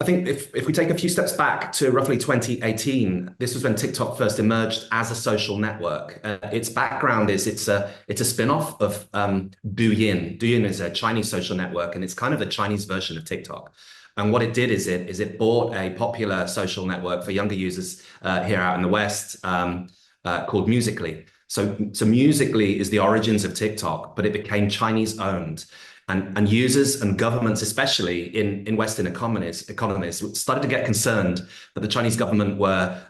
I think if we take a few steps back to roughly 2018, this was when TikTok first emerged as a social network. Its background is it's a spin-off of Douyin. Douyin is a Chinese social network, and it's kind of the Chinese version of TikTok. And what it did is it bought a popular social network for younger users here out in the West called Musical.ly. So Musical.ly is the origins of TikTok, but it became Chinese owned. And users and governments, especially in Western economies, started to get concerned that the Chinese government were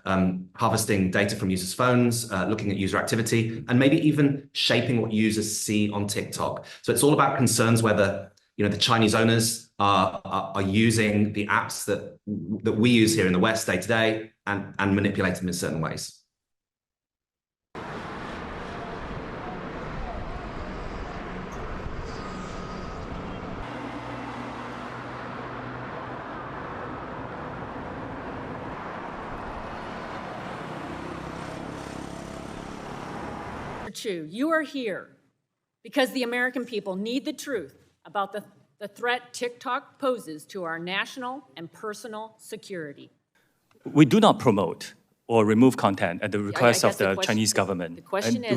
harvesting data from users' phones, looking at user activity, and maybe even shaping what users see on TikTok. So it's all about concerns whether the Chinese owners are using the apps that we use here in the West day to day and manipulate them in certain ways. You are here because the American people need the truth about the threat TikTok poses to our national and personal security. We do not promote or remove content at the request of the Chinese government. The question is,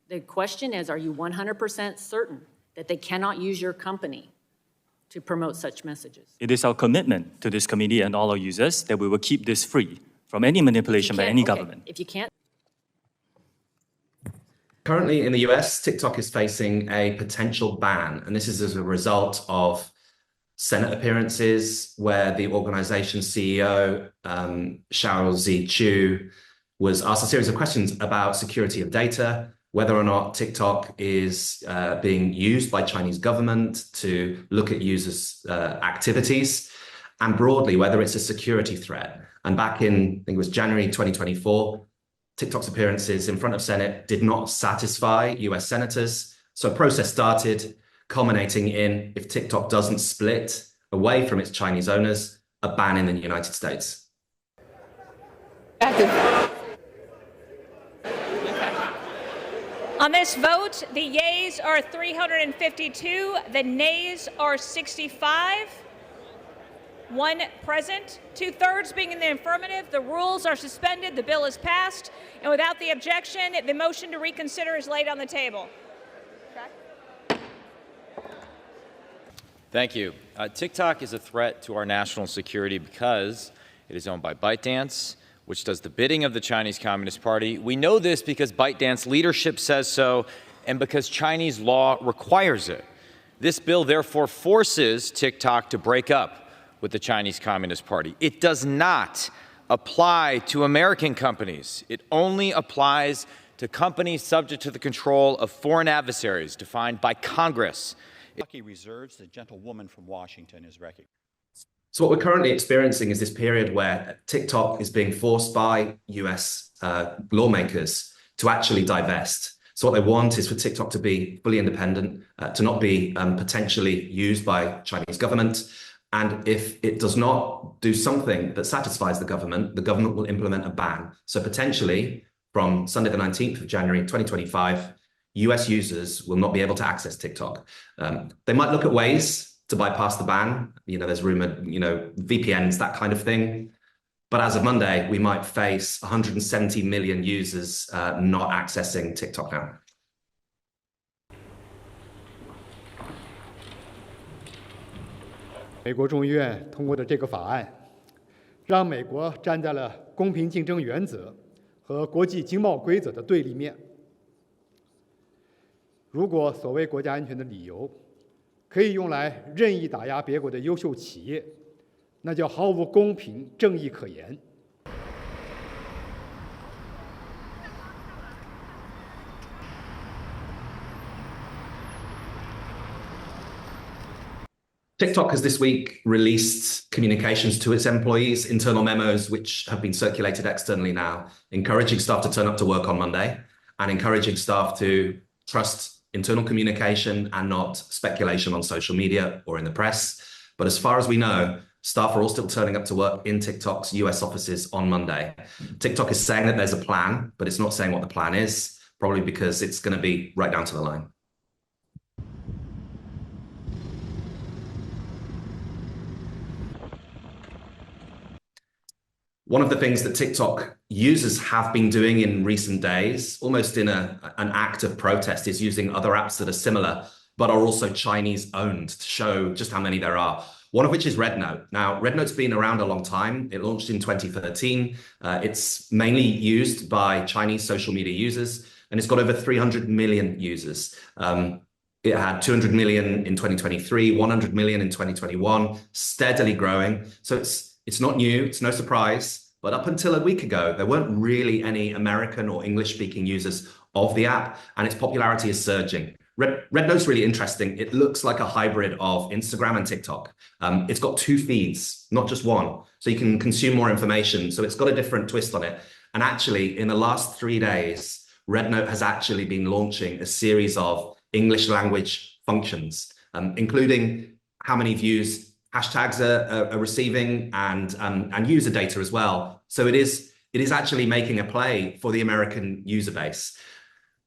the question is, are you 100% certain that they cannot use your company to promote such messages? It is our commitment to this committee and all our users that we will keep this free from any manipulation by any government. If you can't. Currently in the US, TikTok is facing a potential ban, and this is as a result of Senate appearances where the organization's CEO, Xiaozi Chu, was asked a series of questions about security of data, whether or not TikTok is being used by Chinese government to look at users' activities, and broadly, whether it's a security threat. And back in, I think it was January 2024, TikTok's appearances in front of Senate did not satisfy US senators. So a process started, culminating in, if TikTok doesn't split away from its Chinese owners, a ban in the United States. On this vote, the yeas are 352, the nays are 65. One present, 2/3 being in the affirmative. The rules are suspended, the bill is passed, and without the objection, the motion to reconsider is laid on the table. Okay. Thank you. TikTok is a threat to our national security because it is owned by ByteDance, which does the bidding of the Chinese Communist Party. We know this because ByteDance leadership says so, and because Chinese law requires it. This bill therefore forces TikTok to break up with the Chinese Communist Party. It does not apply to American companies. It only applies to companies subject to the control of foreign adversaries defined by Congress. Kentucky reserves, the gentlewoman from Washington is recognized. So what we're currently experiencing is this period where TikTok is being forced by US lawmakers to actually divest. So what they want is for TikTok to be fully independent, to not be potentially used by Chinese government. And if it does not do something that satisfies the government will implement a ban. So potentially from Sunday the 19th of January 2025, US users will not be able to access TikTok. They might look at ways to bypass the ban. There's rumored, VPNs, that kind of thing. But as of Monday, we might face 170 million users not accessing TikTok now. 美国众议院通过的这个法案，让美国站在了公平竞争原则和国际经贸规则的对立面。如果所谓国家安全的理由可以用来任意打压别国的优秀企业，那叫毫无公平正义可言。 TikTok has this week released communications to its employees, internal memos, which have been circulated externally now, encouraging staff to turn up to work on Monday and encouraging staff to trust internal communication and not speculation on social media or in the press. But as far as we know, staff are all still turning up to work in TikTok's US offices on Monday. TikTok is saying that there's a plan, but it's not saying what the plan is, probably because it's going to be right down to the line. One of the things that TikTok users have been doing in recent days, almost in an act of protest, is using other apps that are similar, but are also Chinese owned to show just how many there are. One of which is RedNote. Now, RedNote's been around a long time. It launched in 2013. It's mainly used by Chinese social media users, and it's got over 300 million users. It had 200 million in 2023, 100 million in 2021, steadily growing. So it's not new, it's no surprise, but up until a week ago, there weren't really any American or English-speaking users of the app, and its popularity is surging. RedNote's really interesting. It looks like a hybrid of Instagram and TikTok. It's got two feeds, not just one, so you can consume more information. So it's got a different twist on it. And actually, in the last 3 days, RedNote has actually been launching a series of English language functions, including how many views hashtags are receiving and user data as well. So it is actually making a play for the American user base.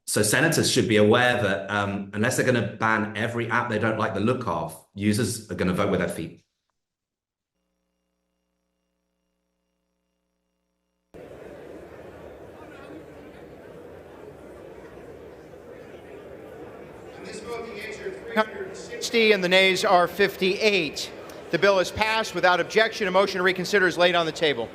So senators should be aware that unless they're going to ban every app they don't like the look of, users are going to vote with their feet. In this vote, the yeas are 360 and the nays are 58. The bill is passed without objection. A motion to reconsider is laid on the table.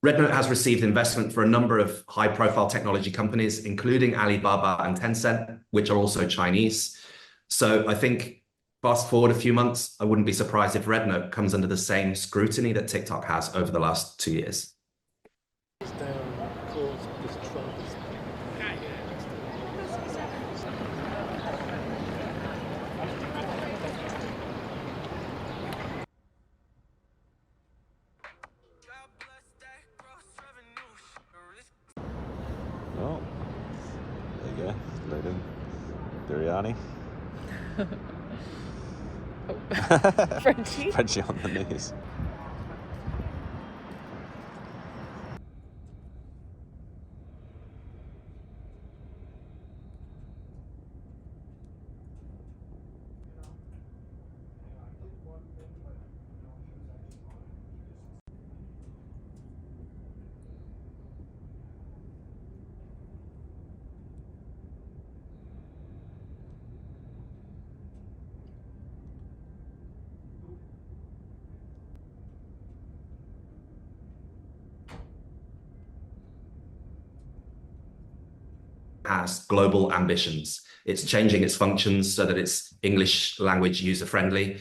RedNote has received investment for a number of high-profile technology companies, including Alibaba and Tencent, which are also Chinese. So I think fast forward a few months, I wouldn't be surprised if RedNote comes under the same scrutiny that TikTok has over the last 2 years. Oh, there you go. Loading biryani. Frenchie? Frenchie on the knees. Has global ambitions. It's changing its functions so that it's English language user friendly.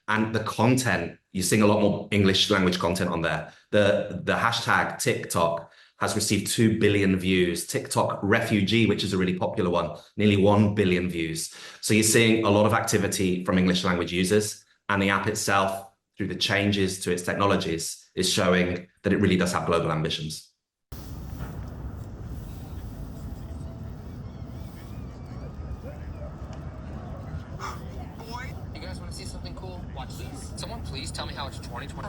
And the content, you're seeing a lot more English language content on there. The hashtag TikTok has received 2 billion views. TikTok refugee, which is a really popular one, nearly 1 billion views. So you're seeing a lot of activity from English language users, and the app itself, through the changes to its technologies, is showing that it really does have global ambitions. You guys want to see something cool? Watch this. Someone please tell me how it's 2020.